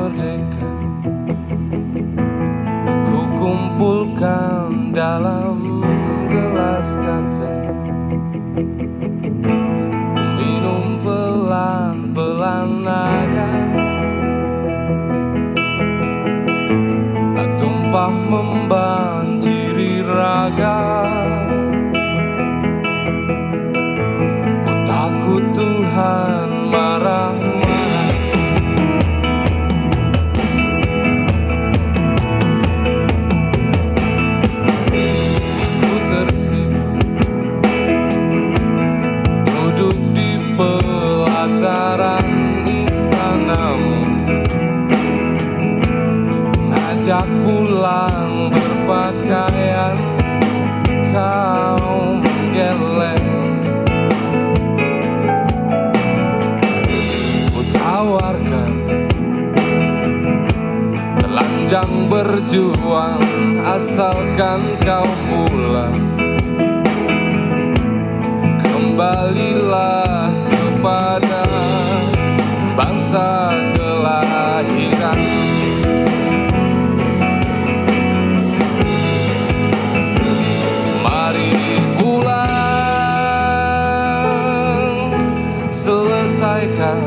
merdeka ku kumpulkan dalam gelas kaca, minum pelan-pelan agar tak tumpah membanjiri raga. Ku takut Tuhan marah-marah. Ku tersipu duduk di pelataran istanamu, ngajak pulang berpakaian kaum geleng. Ku tawarkan telanjang berjuang asalkan kau pulang. Kembalilah kepada bangsa kelahiran. Mari pulang, selesaikan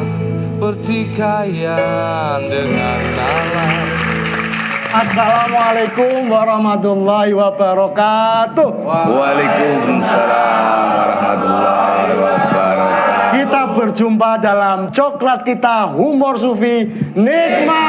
pertikaian dengan alam. Assalamualaikum warahmatullahi wabarakatuh. Waalaikumsalam warahmatullahi wabarakatuh. Kita berjumpa dalam Coklat Kita Humor Sufi Nikmat.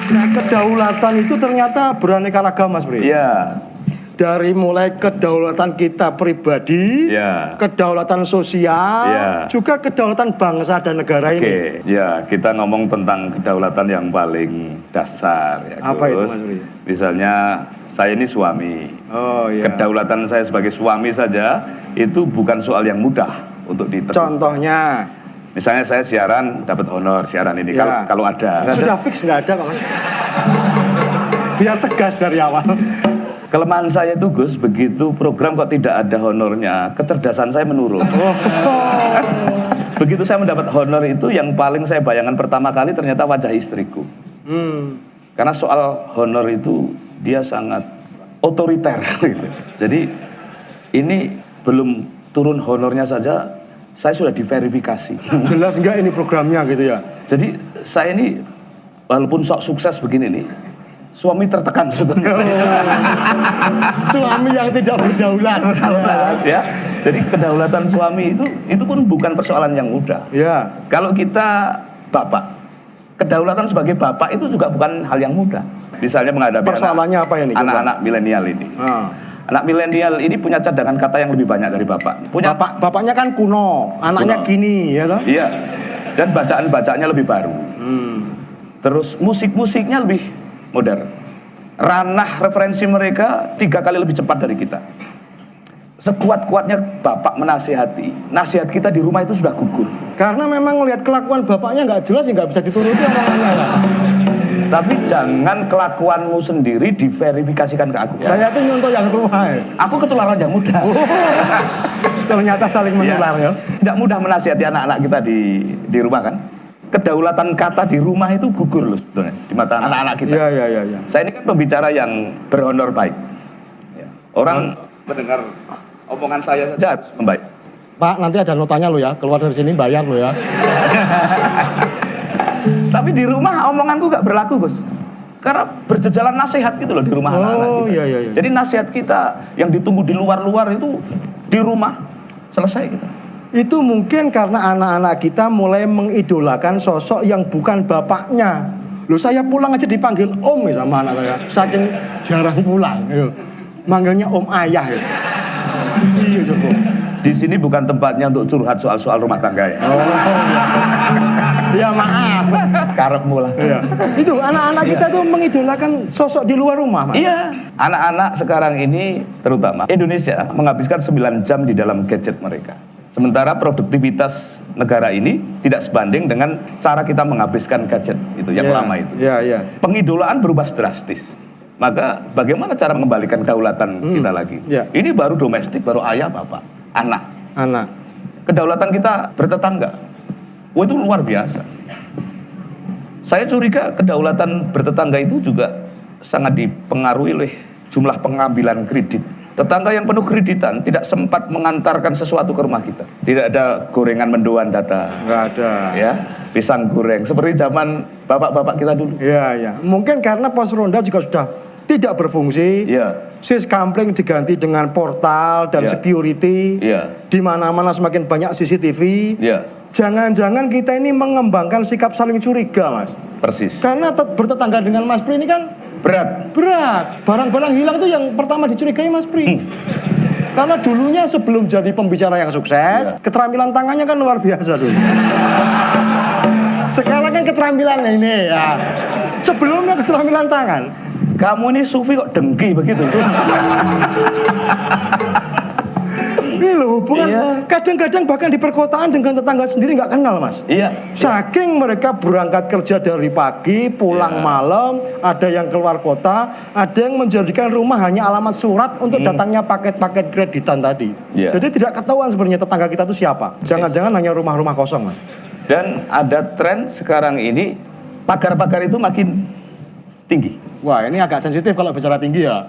Nah, kedaulatan itu ternyata beraneka ragam, Mas Bri. Iya. Dari mulai kedaulatan kita pribadi, Ya. kedaulatan sosial, Ya. juga kedaulatan bangsa dan negara ini. Oke, ya kita ngomong tentang kedaulatan yang paling dasar ya, Apa itu, Gus. Mas Bri? Misalnya saya ini suami. Oh iya. Kedaulatan saya sebagai suami saja itu bukan soal yang mudah untuk ditentukan. Contohnya, Misalnya saya siaran dapat honor siaran ini Ya. kalau ada. sudah fix nggak ada, Pak Mas. Biar tegas dari awal. Kelemahan saya itu Gus, begitu program kok tidak ada honornya, kecerdasan saya menurun. Begitu saya mendapat honor itu yang paling saya bayangkan pertama kali ternyata wajah istriku. Karena soal honor itu dia sangat otoriter gitu. Jadi ini belum turun honornya saja saya sudah diverifikasi. Jelas nggak ini programnya gitu ya? Jadi saya ini walaupun sok sukses begini nih, suami tertekan sebetulnya. Suami yang tidak berdaulat. Ya, jadi kedaulatan suami itu pun bukan persoalan yang mudah. Ya. Kalau kita bapak, kedaulatan sebagai bapak itu juga bukan hal yang mudah. Misalnya menghadapi Persoalannya apa ini? anak-anak milenial ini. Anak milenial ini punya cadangan kata yang lebih banyak dari bapak. Punya Bapaknya kan kuno, anaknya Kuno. gini, ya toh? Iya. Dan bacaan-bacaannya lebih baru. Terus musik-musiknya lebih modern. Ranah referensi mereka 3 kali lebih cepat dari kita. Sekuat-kuatnya bapak menasihati, nasihat kita di rumah itu sudah gugur. Karena memang ngelihat kelakuan bapaknya nggak jelas, ya nggak bisa dituruti omongannya. Ya. Tapi jangan kelakuanmu sendiri diverifikasikan ke aku. Saya tuh nyontoh yang tua. Ya. Aku ketularan yang muda. Ternyata saling menular ya. Tidak mudah menasihati anak-anak kita di rumah kan. Kedaulatan kata di rumah itu gugur loh sebetulnya di mata anak-anak kita. Iya. Saya ini kan pembicara yang berhonor baik. Ya. Orang mendengar omongan saya saja harus membaik. Pak, nanti ada notanya lo ya. Keluar dari sini bayar lo ya. Tapi di rumah omonganku gak berlaku, Gus. Karena berjejalan nasihat gitu loh di rumah anak-anak kita. Iya. Jadi nasihat kita yang ditunggu di luar-luar itu di rumah selesai gitu. Itu mungkin karena anak-anak kita mulai mengidolakan sosok yang bukan bapaknya. Loh, saya pulang aja dipanggil om ya sama anak saya. Saking jarang pulang. Ya. Manggilnya om ayah ya. Iya, cukup. Di sini bukan tempatnya untuk curhat soal-soal rumah tangga ya. Oh, ya maaf. Karepmu lah. Iya. Itu anak-anak kita tuh mengidolakan sosok di luar rumah, Mas. Iya. Anak-anak sekarang ini terutama Indonesia menghabiskan 9 jam di dalam gadget mereka. Sementara produktivitas negara ini tidak sebanding dengan cara kita menghabiskan gadget itu yang lama itu. Iya, iya. Pengidolaan berubah drastis. Maka bagaimana cara mengembalikan kedaulatan kita lagi? Ya. Ini baru domestik, baru ayah, bapak, anak. Anak. Kedaulatan kita bertetangga. Wah, itu luar biasa. Saya curiga kedaulatan bertetangga itu juga sangat dipengaruhi oleh jumlah pengambilan kredit. Tetangga yang penuh kreditan tidak sempat mengantarkan sesuatu ke rumah kita. Tidak ada gorengan mendoan datang. Nggak ada. Ya, pisang goreng seperti zaman bapak-bapak kita dulu. Iya, iya. Mungkin karena pos ronda juga sudah tidak berfungsi. Iya. Sis kampling diganti dengan portal dan Iya. security. Iya. Di mana-mana semakin banyak CCTV. Iya, Jangan-jangan kita ini mengembangkan sikap saling curiga, Mas. persis. Karena bertetangga dengan Mas Pri ini kan Berat. berat. Barang-barang hilang itu yang pertama dicurigai Mas Pri. Karena dulunya sebelum jadi pembicara yang sukses, keterampilan tangannya kan luar biasa dulu. Sekarang kan keterampilannya ini ya. Sebelumnya keterampilan tangan. Kamu ini sufi kok dengki begitu? Ini loh hubungan Iya. kadang-kadang bahkan di perkotaan dengan tetangga sendiri nggak kenal, Mas. Iya. Saking mereka berangkat kerja dari pagi, pulang malam, ada yang keluar kota, ada yang menjadikan rumah hanya alamat surat untuk datangnya paket-paket kreditan tadi. Iya. Jadi tidak ketahuan sebenarnya tetangga kita itu siapa. Jangan-jangan hanya rumah-rumah kosong, Mas. Dan ada tren sekarang ini pagar-pagar itu makin tinggi. Wah, ini agak sensitif kalau bicara tinggi ya.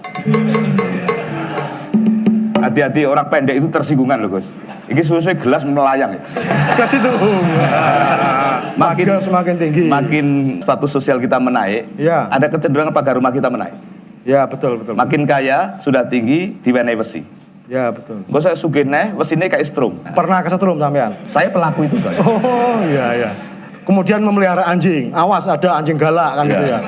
Hati-hati orang pendek itu tersinggungan loh Gus. Ini suwe-suwe gelas melayang ya. Ke situ. Pagar semakin tinggi. Makin status sosial kita menaik, Iya. ada kecenderungan pagar rumah kita menaik. Ya, betul, betul. Makin kaya, sudah tinggi, diwenehi wesi. Ya, betul. Kok saya sugih wesine kayak strum. Pernah kesetrum sampean? Saya pelaku itu soalnya. Oh, iya, iya. Kemudian memelihara anjing. Awas ada anjing galak kan Iya. gitu ya.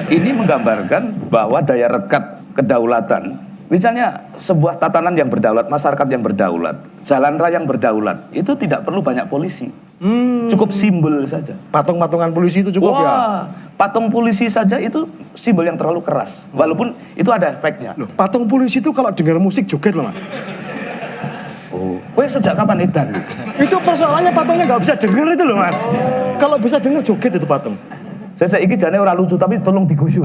Ini menggambarkan bahwa daya rekat kedaulatan. Misalnya sebuah tatanan yang berdaulat, masyarakat yang berdaulat, jalan raya yang berdaulat, itu tidak perlu banyak polisi. Cukup simbol saja. Patung-patungan polisi itu cukup ya. Wah, patung polisi saja itu simbol yang terlalu keras. Walaupun itu ada efeknya. Loh, patung polisi itu kalau dengar musik joget loh, Mas. Oh, weh sejak kapan edan? Itu persoalannya patungnya nggak bisa denger itu loh, Mas. Kalau bisa denger joget itu patung. Saya iki jane ora lucu tapi tolong diguyu.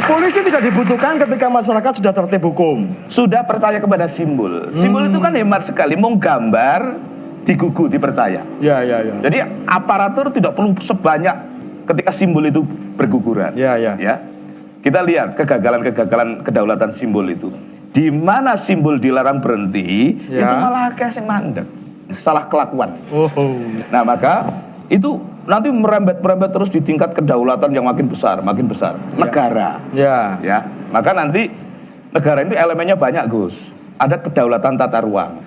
Polisi tidak dibutuhkan ketika masyarakat sudah tertib hukum. Sudah percaya kepada simbol. Simbol itu kan hemat sekali. Mau gambar, digugu, dipercaya. Ya, ya, ya. Jadi aparatur tidak perlu sebanyak ketika simbol itu berguguran. Ya, ya. Kita lihat kegagalan-kegagalan kedaulatan simbol itu. Di mana simbol dilarang berhenti, Ya. itu malah kayak yang mandek. Salah kelakuan. Oh. Nah maka itu nanti merembet terus di tingkat kedaulatan yang makin besar. Negara. Ya. Ya, maka nanti negara itu elemennya banyak Gus. Ada kedaulatan tata ruang.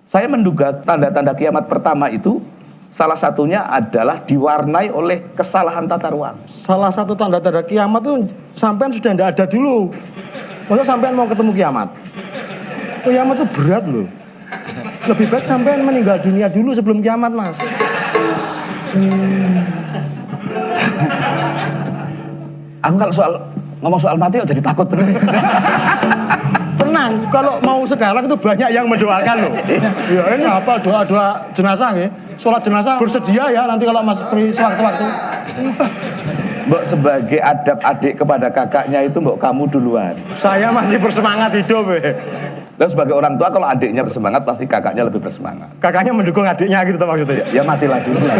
Saya menduga tanda-tanda kiamat pertama itu salah satunya adalah diwarnai oleh kesalahan tata ruang. Salah satu tanda-tanda kiamat tuh sampean sudah tidak ada dulu. Masa sampean mau ketemu kiamat? Kiamat tuh berat loh. Lebih baik sampean meninggal dunia dulu sebelum kiamat, Mas. Aku kalau ngomong soal mati jadi takut bener. Tenang, kalau mau sekarang itu banyak yang mendoakan loh. Ya ini apa doa-doa jenazah ya? Sholat jenazah bersedia ya nanti kalau Mas Pri sewaktu-waktu. Mbok sebagai adab adik kepada kakaknya itu mbok kamu duluan. Saya masih bersemangat hidup ya. Dan sebagai orang tua kalau adiknya bersemangat pasti kakaknya lebih bersemangat. Kakaknya mendukung adiknya gitu maksudnya. Ya matilah dulu lah.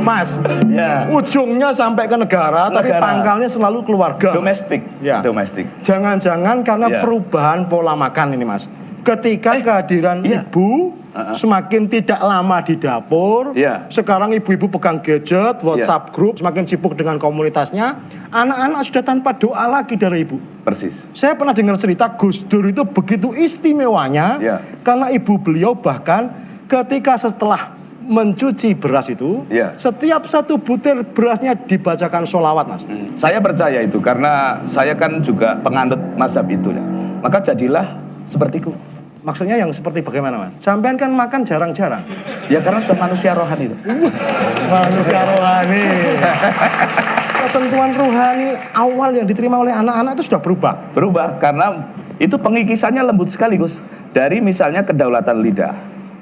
Mas, Ya. ujungnya sampai ke negara, tapi Negara. pangkalnya selalu keluarga. Domestik. Ya. Domestik. Jangan-jangan karena Ya. perubahan pola makan ini, Mas. Ketika kehadiran iya. ibu semakin tidak lama di dapur, Iya. sekarang ibu-ibu pegang gadget, WhatsApp grup, semakin sibuk dengan komunitasnya, anak-anak sudah tanpa doa lagi dari ibu. Persis. Saya pernah dengar cerita Gus Dur itu begitu istimewanya, Iya. karena ibu beliau bahkan ketika setelah mencuci beras itu, Iya. setiap satu butir berasnya dibacakan sholawat, Mas. Saya percaya itu karena saya kan juga penganut mazhab itu ya. Maka jadilah sepertiku. Maksudnya yang seperti bagaimana, Mas? Sampean kan makan jarang-jarang. Ya karena sudah manusia rohani itu. Manusia rohani. Kesentuhan rohani awal yang diterima oleh anak-anak itu sudah berubah. Berubah karena Itu pengikisannya lembut sekali, Gus. Dari misalnya kedaulatan lidah.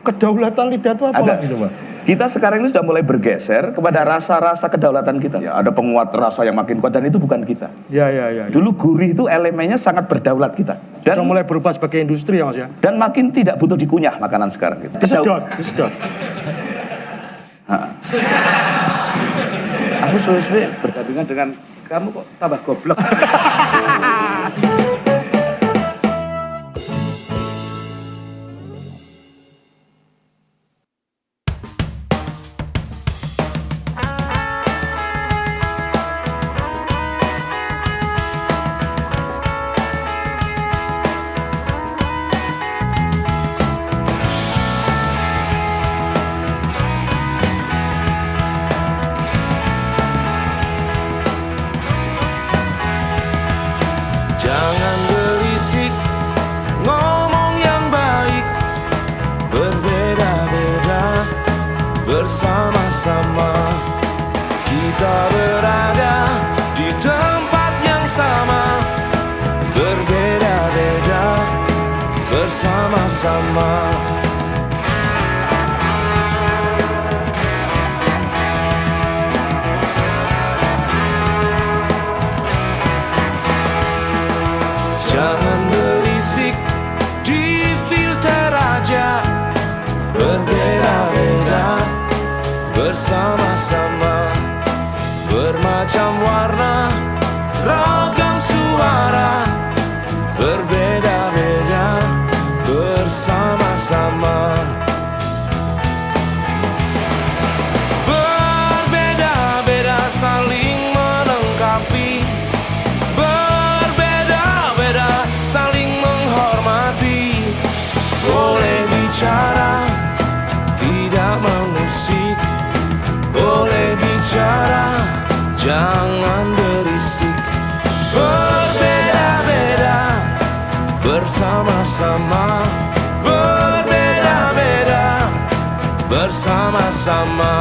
Kedaulatan lidah itu apa Ada. lagi coba? Kita sekarang ini sudah mulai bergeser kepada rasa-rasa kedaulatan kita. Ya, ada penguat rasa yang makin kuat dan itu bukan kita. Ya. Dulu gurih itu elemennya sangat berdaulat kita. Sudah Dan mulai berubah sebagai industri ya Mas ya. dan makin tidak butuh dikunyah makanan sekarang gitu. Disedot. Aku suwe-suwe berdampingan dengan kamu kok tambah goblok. Jangan berisik, ngomong yang baik. Berbeda-beda, bersama-sama. Kita berada di tempat yang sama. Berbeda-beda, bersama-sama. Jangan berisik, di filter aja. Berbeda-beda, bersama-sama. Bermacam warna, ragam suara. Berbeda-beda, bersama-sama. Berbeda-beda, saling melengkapi. Berbeda-beda, saling menghormati. Boleh bicara, tidak mengusik. Boleh bicara, jangan berisik. Berbeda-beda, bersama-sama. Berbeda-beda, bersama-sama.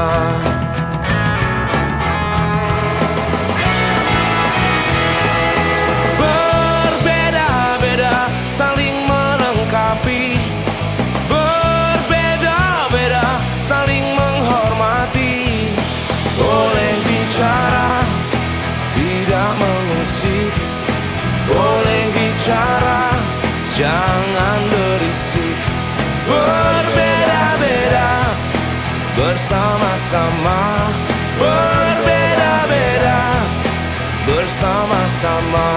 Berbeda-beda, saling melengkapi. Berbeda-beda, saling menghormati. Boleh bicara, tidak mengusik. Boleh bicara, jangan berisik. Berbeda-beda, bersama-sama. Berbeda-beda, bersama-sama.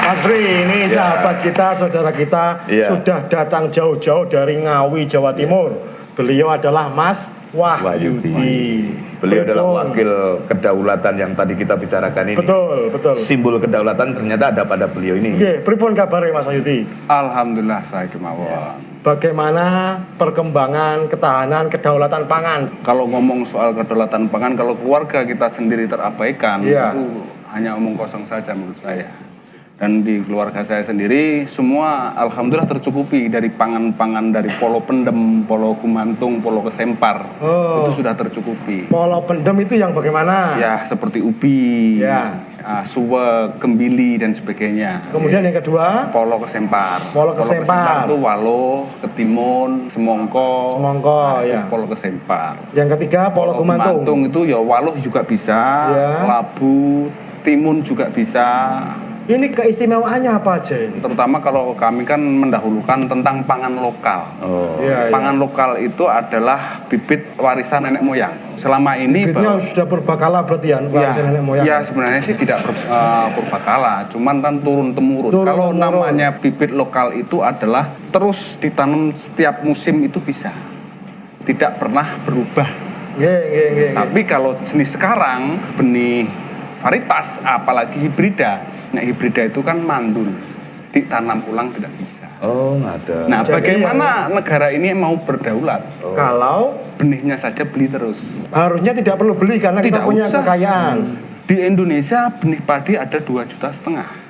Mas Bri, ini sahabat kita, saudara kita sudah datang jauh-jauh dari Ngawi, Jawa Timur. Beliau adalah Mas Wahyudi. Beliau adalah wakil kedaulatan yang tadi kita bicarakan ini. Betul. Simbol kedaulatan ternyata ada pada beliau ini. Nggih, pripun kabare Mas Wahyudi? Alhamdulillah saya kemawon. Bagaimana perkembangan ketahanan kedaulatan pangan? Kalau ngomong soal kedaulatan pangan, kalau keluarga kita sendiri terabaikan, itu hanya omong kosong saja menurut saya. Dan di keluarga saya sendiri, semua alhamdulillah tercukupi dari pangan-pangan dari polo pendem, polo kumantung, polo kesempar. Itu sudah tercukupi. Polo pendem itu yang bagaimana? Ya, seperti ubi, suwek, kembili, dan sebagainya. Kemudian yang kedua? Polo kesempar. Polo kesempar itu walo, ketimun, semongko. Itu polo kesempar. Yang ketiga polo kumantung. Itu ya walo juga bisa, labu, timun juga bisa. Ini keistimewaannya apa aja ini? Terutama kalau kami kan mendahulukan tentang pangan lokal. Iya, Pangan lokal itu adalah bibit warisan nenek moyang. Selama ini bibitnya sudah purbakala berarti ya, warisan nenek moyang. ya sebenarnya sih tidak purbakala, cuman kan turun temurun. Kalau namanya bibit lokal itu adalah terus ditanam setiap musim itu bisa, tidak pernah berubah. Tapi kalau jenis sekarang benih varietas, apalagi hibrida. Nah hibrida itu kan mandul, ditanam ulang tidak bisa. Oh, nggak ada. Nah Jadi bagaimana negara ini mau berdaulat? Kalau Benihnya saja beli terus. harusnya tidak perlu beli karena kita Tidak punya usah. kekayaan. Di Indonesia benih padi ada 2,5 juta.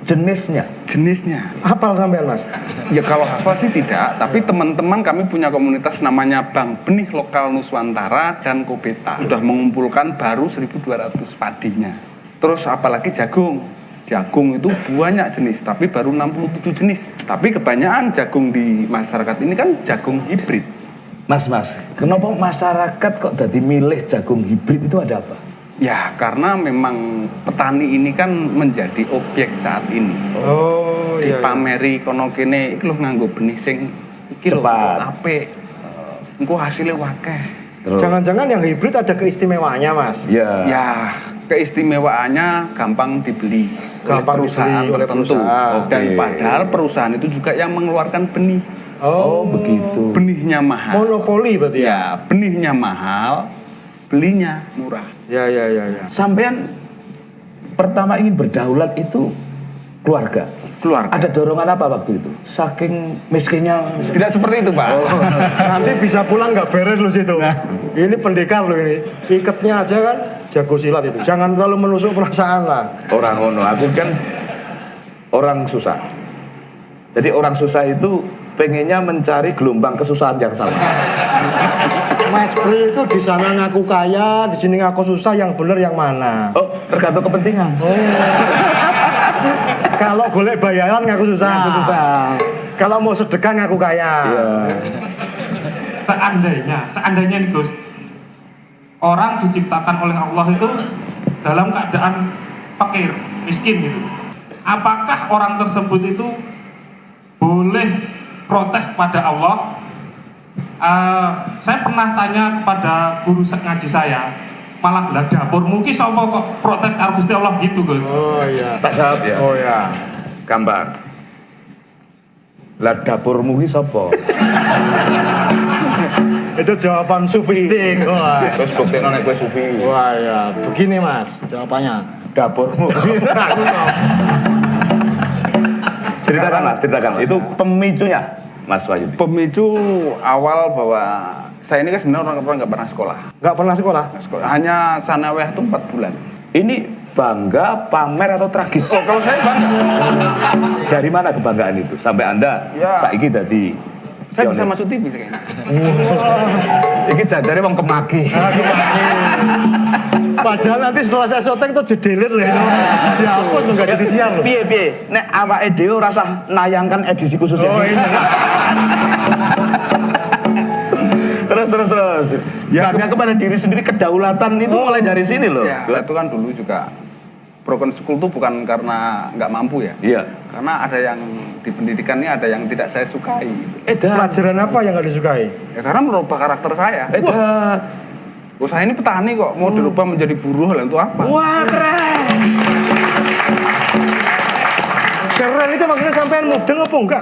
Jenisnya. Jenisnya. Hafal sampean Mas? Ya kalau hafal sih tidak, tapi teman-teman kami punya komunitas namanya Bank Benih Lokal Nuswantara dan Kopeta. Sudah mengumpulkan baru 1.200 padinya. Terus apalagi jagung. Jagung itu banyak jenis, tapi baru 67 jenis. Tapi kebanyakan jagung di masyarakat ini kan jagung hibrid. Mas, kenapa masyarakat kok jadi milih jagung hibrid itu ada apa? Ya karena memang petani ini kan menjadi objek saat ini. Oh Dipameri kono kene iki lho nganggo benih sing iki lho Cepat. apik. Engko hasilnya wakeh. Jangan-jangan yang hibrid ada keistimewaannya Mas? Ya. Ya, keistimewaannya gampang dibeli Gampang oleh perusahaan dibeli oleh tertentu. perusahaan. Dan Oke. padahal perusahaan itu juga yang mengeluarkan benih. Oh, begitu. Benihnya mahal. Monopoli berarti ya? Ya, benihnya mahal, belinya murah. Ya. Sampean pertama ingin berdaulat itu keluarga. Keluarga. Ada dorongan apa waktu itu? Saking miskinnya. Tidak seperti itu, Pak. Nanti bisa pulang nggak beres lu situ. Ini pendekar lu ini. Ikatnya aja kan jago silat itu. Jangan terlalu menusuk perasaan lah. Orang ono, aku kan orang susah. Jadi orang susah itu pengennya mencari gelombang kesusahan yang sama. Mas Pri itu di sana ngaku kaya, di sini ngaku susah, yang bener yang mana? Oh, tergantung kepentingan. Kalau golek bayaran ngaku susah. Ngaku susah. Kalau mau sedekah ngaku kaya. Iya. Seandainya nih Gus, orang diciptakan oleh Allah itu dalam keadaan fakir, miskin gitu. Apakah orang tersebut itu boleh protes kepada Allah? Saya pernah tanya kepada guru ngaji saya, malah lah dapurmu ki sapa kok protes karo Gusti Allah gitu, Gus. Oh iya. Tak jawab ya. Oh ya. Gampang. Lah dapurmu ki sapa? Itu jawaban sufistik. Wah. Terus buktinya nek kowe sufi. Wah ya. Begini Mas, jawabannya. Dapurmu. Ceritakan Mas, ceritakan. Itu pemicunya, Mas Wahyudi. Pemicu awal bahwa saya ini kan sebenarnya orang nggak pernah sekolah. Nggak pernah sekolah? Hanya sanawiyah itu 4 bulan. Ini bangga, pamer atau tragis? Oh, kalau saya bangga. Dari mana kebanggaan itu? Sampai Anda Ya. saiki dadi Saya bisa masuk TV kayaknya. iki jajare wong kemaki. Padahal nanti setelah saya syuting tuh didelete loh. Dihapus loh, nggak jadi siar loh. Piye? Nek awake dhewe ora usah nayangkan edisi khusus Oh ini. ini. Terus. Ya, bangga kepada diri sendiri, kedaulatan itu mulai dari sini loh. Ya, saya itu kan dulu juga broken school itu bukan karena nggak mampu ya. Iya. Karena ada yang di pendidikan ini ada yang tidak saya sukai. Pelajaran apa yang nggak disukai? Ya karena merubah karakter saya. Oh, saya ini petani kok mau dirubah menjadi buruh lah itu apa? Wah, keren. Keren itu maksudnya sampean mudeng apa enggak?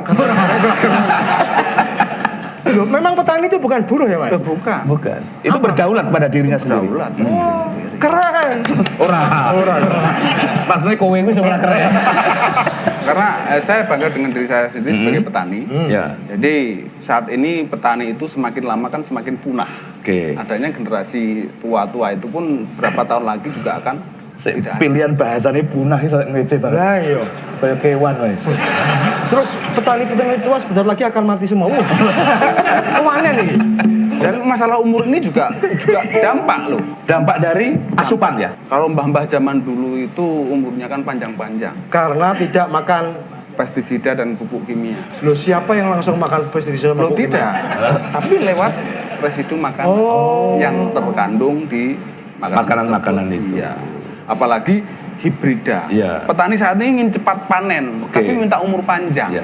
Loh, memang petani itu bukan buruh ya Mas? Bukan. Itu berdaulat pada dirinya sendiri. Daulat. Keren. Orang. Maksudnya kowe itu sebenarnya keren. Karena saya bangga dengan diri saya sendiri sebagai petani. Ya. Jadi saat ini petani itu semakin lama kan semakin punah. Oke. Adanya generasi tua-tua itu pun berapa tahun lagi juga akan tidak ada. Pilihan bahasanya punah itu ngece banget. Lah iya. Kayak kewan wes. Terus petani-petani tua sebentar lagi akan mati semua. Kemana nih? Dan masalah umur ini juga dampak loh. Dampak dari asupan ya. Kalau mbah-mbah zaman dulu itu umurnya kan panjang-panjang. Karena tidak makan. Pestisida dan pupuk kimia. Loh, siapa yang langsung makan pestisida? Loh tidak. Tapi lewat residu makanan yang terkandung di Makanan-makanan itu. Iya. Apalagi hibrida. Iya. Petani saat ini ingin cepat panen, Oke. tapi minta umur panjang. Ya.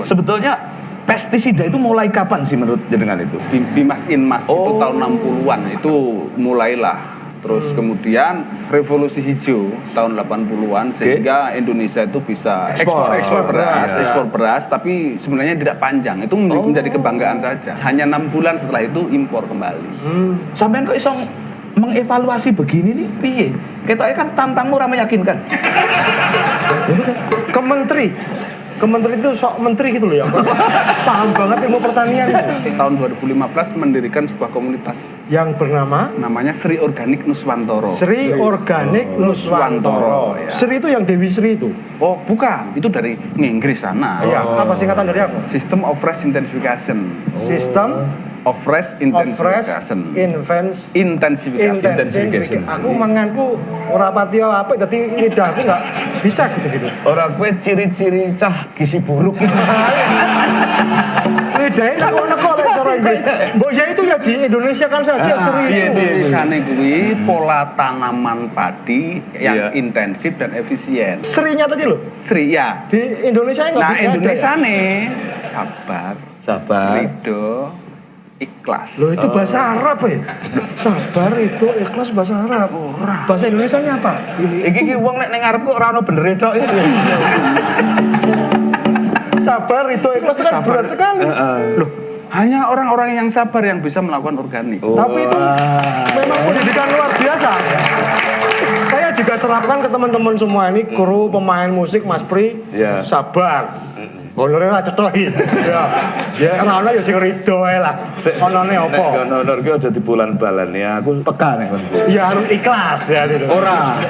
Sebetulnya pestisida itu mulai kapan sih menurut jenengan itu? Bimas Inmas itu Oh. tahun 60-an itu mulailah. Terus kemudian revolusi hijau tahun 80-an sehingga Indonesia itu bisa ekspor beras, Iya. ekspor beras, tapi sebenarnya tidak panjang. Itu menjadi kebanggaan saja. Hanya 6 bulan setelah itu impor kembali. Sampean kok iso mengevaluasi begini nih piye? Ketoknya kan tampangmu ora meyakinkan. Kementeri itu sok menteri gitu loh ya. Paham banget ilmu pertanian. Tahun 2015 mendirikan sebuah komunitas Yang bernama namanya Sri Organik Nuswantoro. Sri Organik Nuswantoro. Ya. Sri itu yang Dewi Sri itu. Oh, bukan. Itu dari Inggris sana. Iya, apa singkatan dari apa? System of Rice Intensification. Sistem Of Rice of Fresh Intensification. Intensification. Intensification. Aku manganku ora pati apik dadi lidahku enggak bisa gitu-gitu. Orang kue ciri-ciri cah gizi buruk. Lidahnya enggak kok lek cara Inggris. Mbok ya itu ya di Indonesia kan saja Sri Di itu. Indonesia kuwi pola tanaman padi yang Iya. intensif dan efisien. Srinya tadi loh. Sri ya. Di Indonesia enggak Nah, ada ya? Indonesia nih sabar, Sabar. ridho, ikhlas. Loh itu bahasa Arab ya? Sabar itu ikhlas bahasa Arab. Bahasa Indonesianya apa? Iki wong nek ning ngarepku ora ono benere tok iki. Sabar itu ikhlas itu kan berat sekali. Loh, hanya orang-orang yang sabar yang bisa melakukan organik. Tapi itu memang pendidikan luar biasa. Saya juga terapkan ke teman-teman semua ini, kru, pemain musik, Mas Pri, Iya. sabar. Honornya lah cetoki. Ya, karena ana ya sing rido ae lah. Onone Nek apa? honor ki aja di bulan-balan ya. Aku peka nek kon. Ya harus ikhlas ya itu. Ora.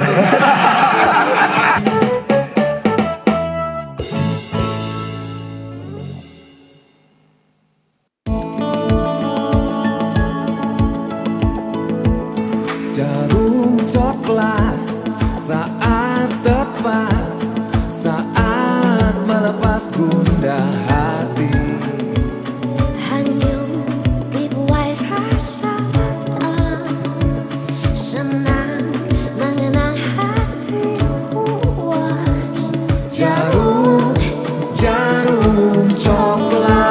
Jarum coklat saat tepat, saat melepas gundah hati. Hanyut dibuai rasa mata, senang mengenang hati puas. Jarum, jarum coklat.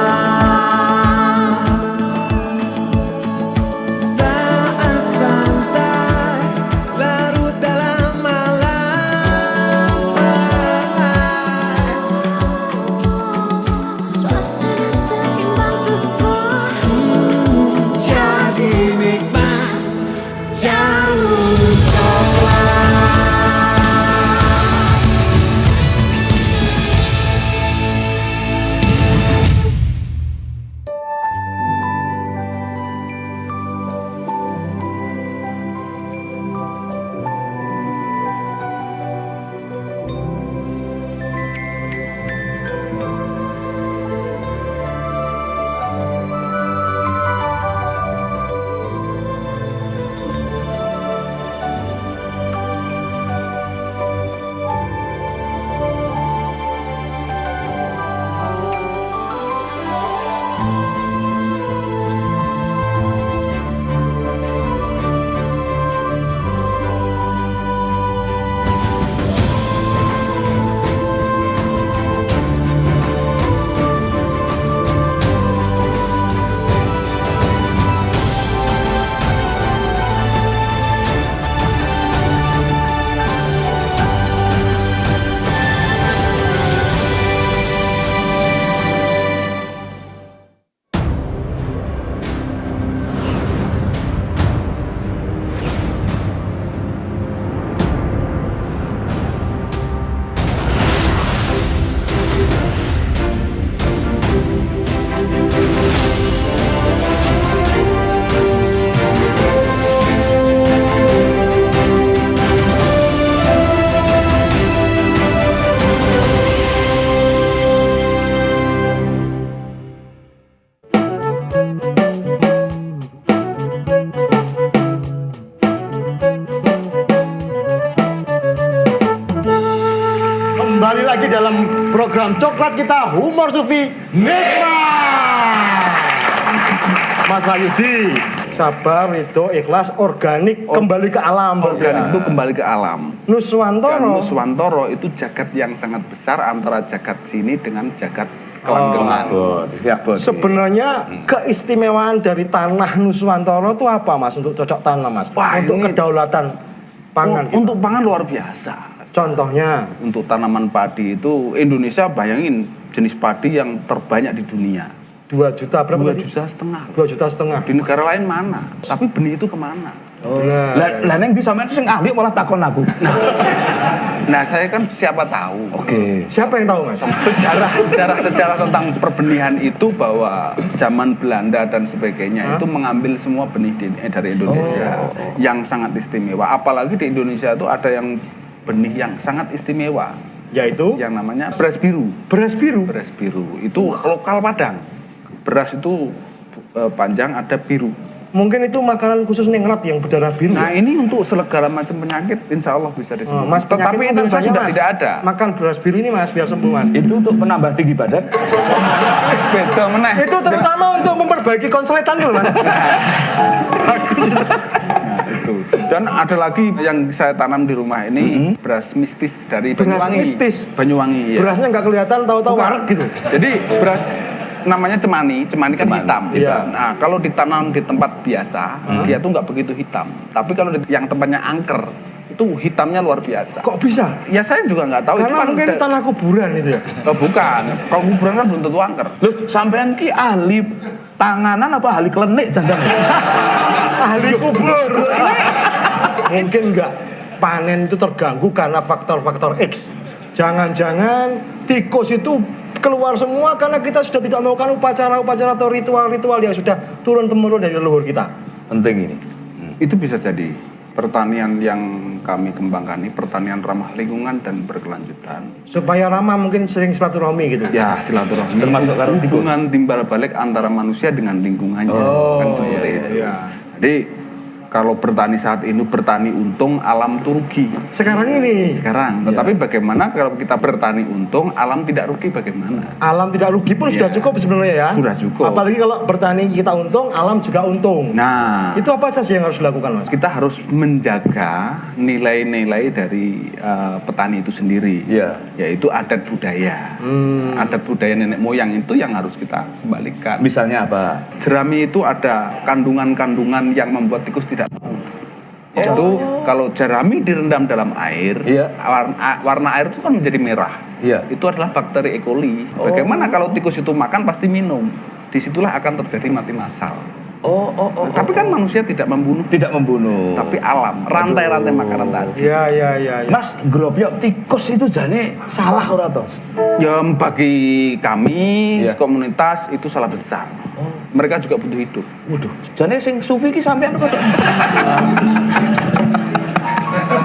Saat santai larut dalam malam, Suasana seimbang tepat, jadi nikmat. Jarum coklat. Kembali lagi dalam program Coklat Kita Humor Sufi Nikmat. Mas Wahyudi, sabar, ridho, ikhlas, organik, kembali ke alam. berarti Organik ya. itu kembali ke alam. Dan Nuswantoro. Nuswantoro itu jagat yang sangat besar antara jagat sini dengan jagat kelanggengan. Sebenarnya keistimewaan dari tanah Nuswantoro itu apa Mas untuk cocok tanam Mas? Wah, untuk ini- kedaulatan pangan. gitu. Untuk pangan luar biasa. Contohnya, Untuk tanaman padi itu Indonesia bayangin jenis padi yang terbanyak di dunia. 2 juta berapa 2,5 tadi? juta. 2,5 juta. Di negara lain mana? Tapi benih itu kemana? Benar. Lah neng bisa main sing ahli malah takon aku. Nah saya kan siapa tahu. Oke. Siapa yang tahu Mas? Sejarah tentang perbenihan itu bahwa zaman Belanda dan sebagainya itu mengambil semua benih dari Indonesia yang sangat istimewa. Apalagi di Indonesia itu ada yang benih yang sangat istimewa Yaitu yang namanya beras biru. beras biru. Beras biru itu lokal Padang. Beras itu panjang ada biru. Mungkin itu makanan khusus ningrat yang berdarah biru. Nah ya? ini untuk segala macam penyakit insya Allah bisa Oh, disembuhkan. Mas, Tetapi penyakit Indonesia banyak, sudah Mas. tidak ada. Makan beras biru ini Mas biar sembuh Mas. Itu untuk menambah tinggi badan. Beda meneh. Itu terutama untuk memperbaiki konsletan loh Mas. Bagus. Itu. Dan ada lagi yang saya tanam di rumah ini beras mistis dari Beras Banyuwangi. mistis? Banyuwangi ya. Berasnya nggak kelihatan, tahu-tahu Bukan. wareg gitu. Jadi beras namanya cemani kan hitam. Iya. Nah kalau ditanam di tempat biasa dia tuh nggak begitu hitam. Tapi kalau yang tempatnya angker itu hitamnya luar biasa. Kok bisa? Ya saya juga nggak tahu. Karena mungkin itu tanah kuburan itu ya. Oh, bukan. Kalau kuburan kan belum tentu angker. Loh, sampean ki ahli tanganan apa ahli klenik jangan? Ahli kubur. Mungkin enggak. Panen itu terganggu karena faktor-faktor X. Jangan-jangan tikus itu keluar semua karena kita sudah tidak melakukan upacara-upacara atau ritual-ritual yang sudah turun-temurun dari leluhur kita. Penting ini. Itu bisa jadi pertanian yang kami kembangkan ini pertanian ramah lingkungan dan berkelanjutan. Supaya ramah mungkin sering silaturahmi gitu. Ya silaturahmi Termasuk karo tikus. hubungan timbal balik antara manusia dengan lingkungannya kan seperti itu. iya. Jadi kalau bertani saat ini bertani untung alam tuh rugi Sekarang ini sekarang. Tetapi bagaimana kalau kita bertani untung alam tidak rugi bagaimana? alam tidak rugi pun sudah Iya. cukup sebenarnya ya. Sudah cukup. Apalagi kalau bertani kita untung, alam juga untung. Nah Itu apa saja yang harus dilakukan Mas? kita harus menjaga nilai-nilai dari petani itu sendiri, Iya. yaitu adat budaya. Adat budaya nenek moyang itu yang harus kita kembalikan. Misalnya apa? Jerami itu ada kandungan-kandungan yang membuat tikus tidak mau. Itu kalau jerami direndam dalam air, Iya. warna air itu kan menjadi merah. Iya. Itu adalah bakteri E. coli. Bagaimana kalau tikus itu makan pasti minum? Disitulah akan terjadi mati massal. Oh. Tapi kan manusia tidak membunuh, Tidak membunuh. tapi alam, rantai-rantai makanan tadi. Iya, iya, iya. Ya. Mas, grobyok tikus itu jane salah ora tos? Ya bagi kami Iya. komunitas itu salah besar. Mereka juga butuh hidup. Waduh, jane sing sufi ki sampean kok.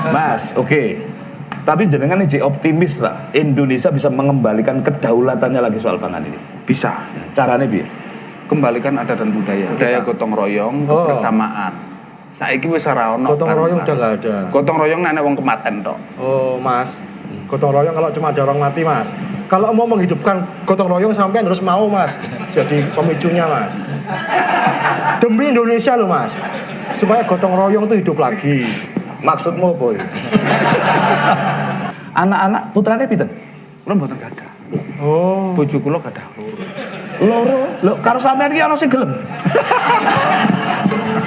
Mas, oke. Tapi jenengan ini optimis lah Indonesia bisa mengembalikan kedaulatannya lagi soal pangan ini. Bisa. Caranya piye? Kembalikan adat dan budaya gotong royong, Oh. kebersamaan. Saiki wis ora ono. Gotong royong udah nggak ada. Gotong royong nenek wong kematen tok. Oh Mas, gotong royong kalau cuma ada orang mati Mas. Kalau mau menghidupkan gotong royong sampai harus mau Mas. Jadi pemicunya Mas. Demi Indonesia loh Mas. Supaya gotong royong itu hidup lagi. Maksudmu apa ya? Anak-anak putrane pinten? Kula mboten gadah. Oh. Bojo kula gadah loro. Loro. Lho, karo sampean ki ana sing gelem.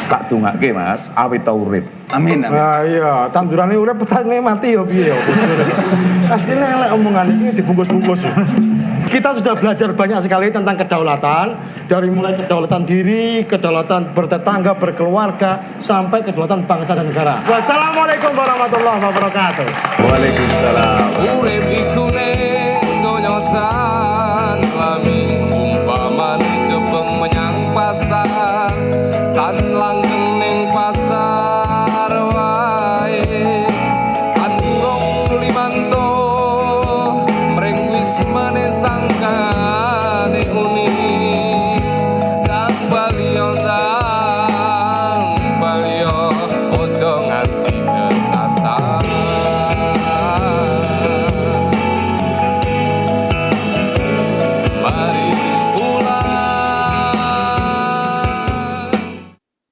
Tak dongake, Mas, awit ta urip. Amin. Amin. Nah iya, tandurane urip petane mati ya piye ya. Asline elek omongan ini dibungkus-bungkus. Kita sudah belajar banyak sekali tentang kedaulatan, dari mulai kedaulatan diri, kedaulatan bertetangga, berkeluarga, sampai kedaulatan bangsa dan negara. Wassalamualaikum warahmatullahi wabarakatuh. Waalaikumsalam. Urip iku ning donya